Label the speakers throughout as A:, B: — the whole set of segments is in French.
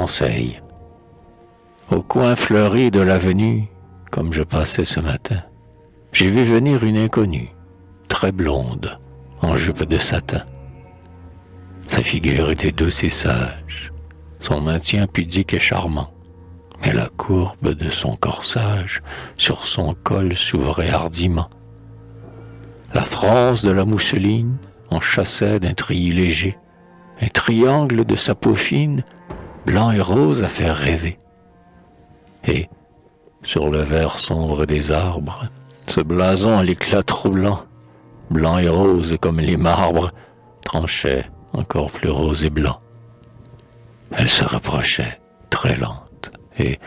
A: conseil. Au coin fleuri de l'avenue, comme je passais ce matin, j'ai vu venir une inconnue, très blonde, en jupe de satin. Sa figure était douce et sage, son maintien pudique et charmant, mais la courbe de son corsage sur son col s'ouvrait hardiment. La France de la mousseline en chassait d'un treillis léger, un triangle de sa peau fine, blanc et rose à faire rêver. Et, sur le vert sombre des arbres, ce blason à l'éclat troublant, blanc et rose comme les marbres, tranchait encore plus rose et blanc. Elle se rapprochait, très lente, et,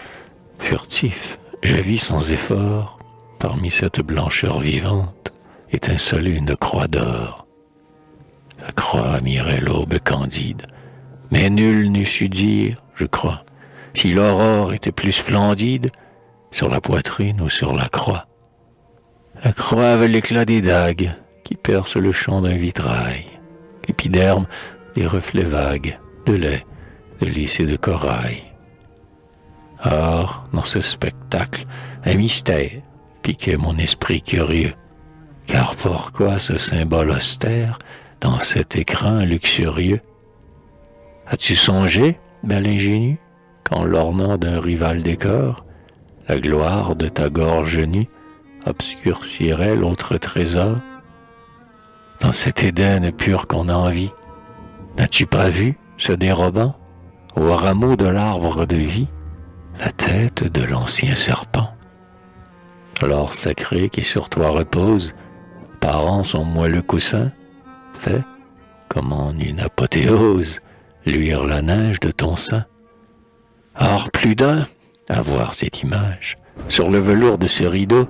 A: furtif, je vis sans effort, parmi cette blancheur vivante, étinceler une croix d'or. La croix mirait l'aube candide, mais nul n'eût su dire, je crois, si l'aurore était plus splendide sur la poitrine ou sur la croix. La croix avait l'éclat des dagues qui percent le champ d'un vitrail, l'épiderme des reflets vagues de lait, de lys et de corail. Or, dans ce spectacle, un mystère piquait mon esprit curieux, car pourquoi ce symbole austère dans cet écrin luxurieux? As-tu songé, belle ingénue, qu'en l'ornant d'un rival décor, la gloire de ta gorge nue obscurcirait l'autre trésor? Dans cet Éden pur qu'on envie, n'as-tu pas vu, se dérobant, au rameau de l'arbre de vie, la tête de l'ancien serpent? L'or sacré qui sur toi repose, parant son moelleux coussin, fait, comme en une apothéose, luire la neige de ton sein. Or plus d'un, à voir cette image, sur le velours de ce rideau,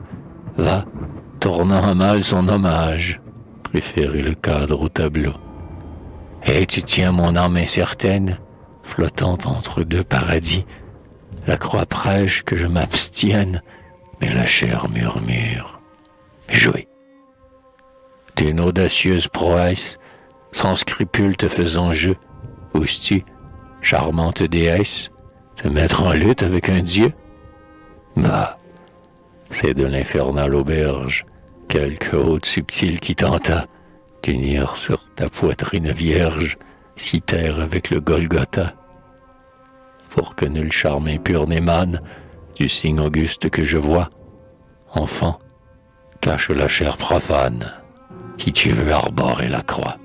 A: va, tournant à mal son hommage, préférer le cadre au tableau. Et tu tiens mon âme incertaine, flottant entre deux paradis. La croix prêche que je m'abstienne, mais la chair murmure. Jouez. D'une audacieuse prouesse, sans scrupule te faisant jeu, oses-tu, charmante déesse, te mettre en lutte avec un dieu? Va, c'est de l'infernale auberge, quelque hôte subtil qui tenta d'unir sur ta poitrine vierge Cythère avec le Golgotha, pour que nul charme impur n'émane du signe auguste que je vois. Enfant, cache la chair profane, qui tu veux arborer la croix.